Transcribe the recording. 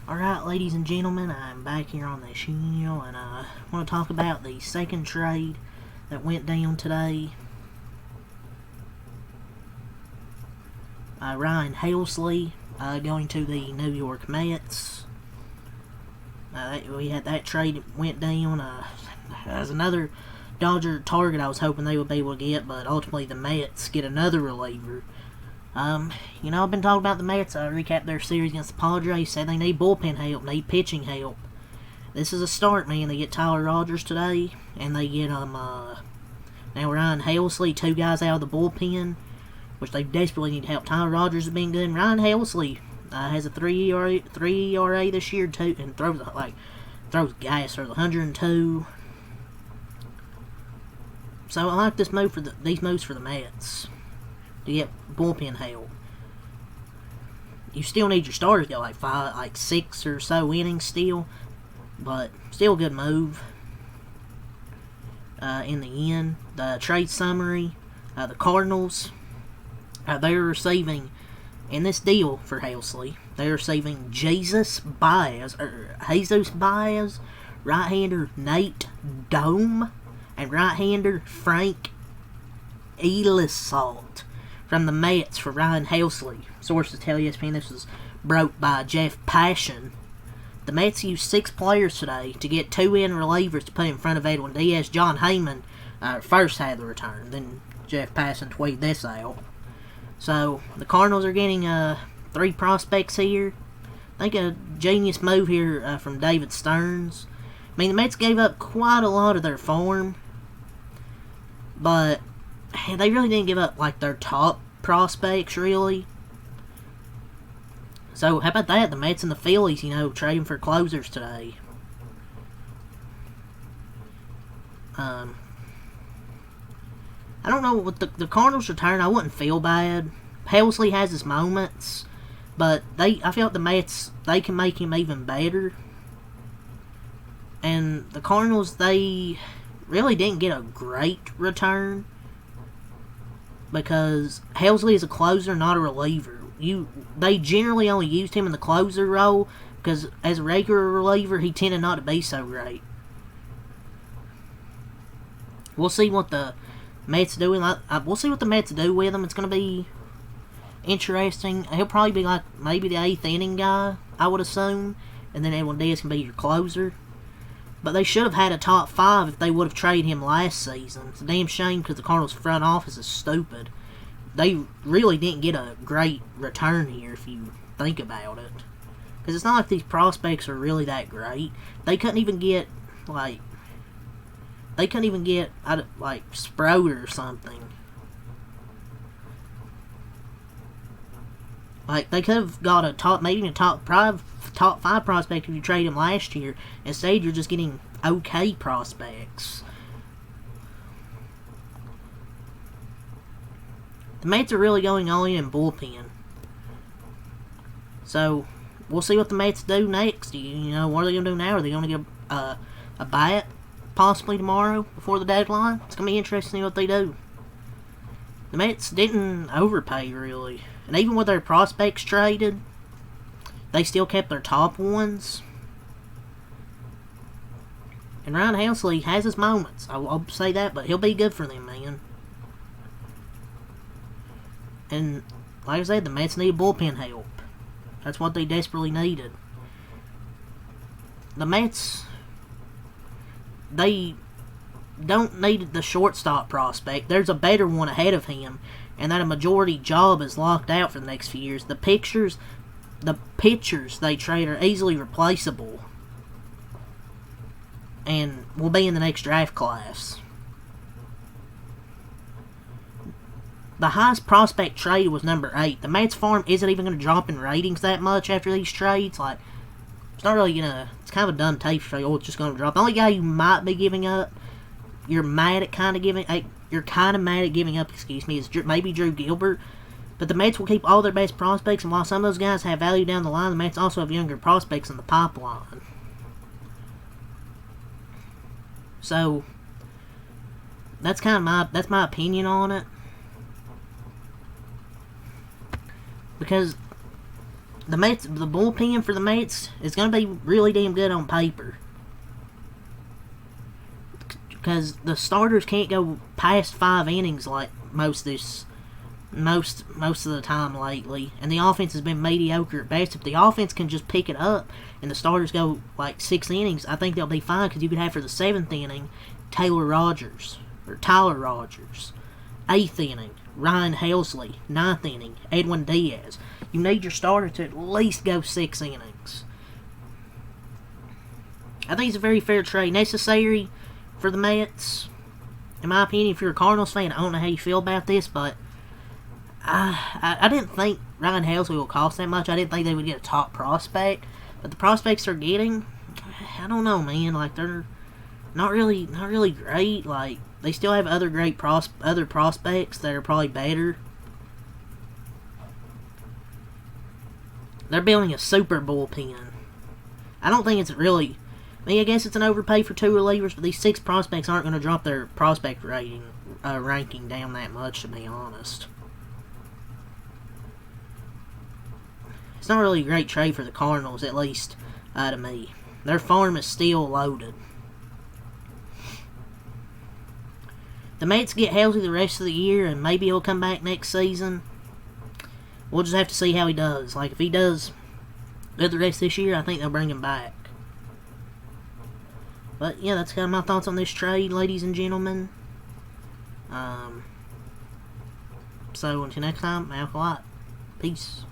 Alright, ladies and gentlemen, I'm back here on the channel, and I want to talk about the second trade that went down today. Ryan Helsley going to the New York Mets. We had that trade that went down. As another Dodger target I was hoping they would be able to get, but ultimately the Mets get another reliever. I've been talking about the Mets. I recapped their series against the Padres, said they need bullpen help, need pitching help. This is a start, man. They get Tyler Rogers today, and they get, now Ryan Helsley, two guys out of the bullpen, which they desperately need help. Tyler Rogers has been good, and Ryan Helsley has a 3 ERA this year, too, and throws gas for 102. So I like this move for these moves for the Mets to get bullpen help. You still need your starters to go 6 or so innings still, but still a good move. In the end, the trade summary: the Cardinals, they're receiving in this deal for Helsley. They're receiving Jesus Baez, right-hander Nate Dome, and right-hander Frank Elisalt from the Mets for Ryan Helsley. Sources tell ESPN this was broke by Jeff Passan. The Mets used 6 players today to get 2 relievers to put in front of Edwin Diaz. John Heyman first had the return. Then Jeff Passan tweeted this out. So the Cardinals are getting 3 prospects here. I think a genius move here from David Stearns. I mean, the Mets gave up quite a lot of their farm, but they really didn't give up their top prospects, really. So how about that? The Mets and the Phillies, trading for closers today. I don't know, with the Cardinals' return, I wouldn't feel bad. Helsley has his moments, but I feel like the Mets, they can make him even better. And the Cardinals, they really didn't get a great return, because Helsley is a closer, not a reliever. They generally only used him in the closer role, because as a regular reliever, he tended not to be so great. We'll see what the Mets do. We'll see what the Mets do with him. It's going to be interesting. He'll probably be maybe the 8th inning guy, I would assume, and then Edwin Diaz can be your closer. But they should have had a top 5 if they would have traded him last season. It's a damn shame because the Cardinals' front office is stupid. They really didn't get a great return here if you think about it. Because it's not like these prospects are really that great. They couldn't even get, Sprout or something. They could have got a top 5 prospect if you trade him last year. Instead, you're just getting okay prospects. The Mets are really going all in bullpen. So, we'll see what the Mets do next. What are they going to do now? Are they going to get a bat possibly tomorrow before the deadline? It's going to be interesting to see what they do. The Mets didn't overpay, really. And even with their prospects traded, they still kept their top ones. And Ryan Helsley has his moments. I'll say that, but he'll be good for them, man. And, like I said, the Mets need bullpen help. That's what they desperately needed. The Mets, they don't need the shortstop prospect. There's a better one ahead of him, and that a majority job is locked out for the next few years. The pitchers they trade are easily replaceable and will be in the next draft class. The highest prospect trade was number 8. The Mets farm isn't even going to drop in ratings that much after these trades. It's not really going to... It's kind of a dumb tape to say, it's just going to drop. The only guy you might be giving up, you're kind of mad at giving up, is maybe Drew Gilbert. But the Mets will keep all their best prospects, and while some of those guys have value down the line, the Mets also have younger prospects in the pipeline. So, that's my opinion on it. Because the Mets, the bullpen for the Mets is going to be really damn good on paper. Because the starters can't go past 5 innings like most of the time lately, and the offense has been mediocre at best. If the offense can just pick it up and the starters go like 6 innings, I think they'll be fine. Because you could have for the 7th inning Tyler Rogers. 8th inning Ryan Helsley. 9th inning Edwin Diaz. You need your starter to at least go 6 innings. I think it's a very fair trade, necessary for the Mets. In my opinion, if you're a Cardinals fan, I don't know how you feel about this, but I didn't think Ryan Helsley would cost that much. I didn't think they would get a top prospect, but the prospects they're getting, I don't know, man. Like, they're not really great. Like, they still have other great other prospects that are probably better. They're building a super bullpen. I don't think it's really. I mean, I guess it's an overpay for 2 relievers, but these 6 prospects aren't going to drop their prospect ranking down that much, to be honest. It's not really a great trade for the Cardinals, at least to me. Their farm is still loaded. The Mets get Helsley the rest of the year, and maybe he'll come back next season. We'll just have to see how he does. Like, if he does good the rest of this year, I think they'll bring him back. But, yeah, that's kind of my thoughts on this trade, ladies and gentlemen. So, until next time, Malcolm. Peace.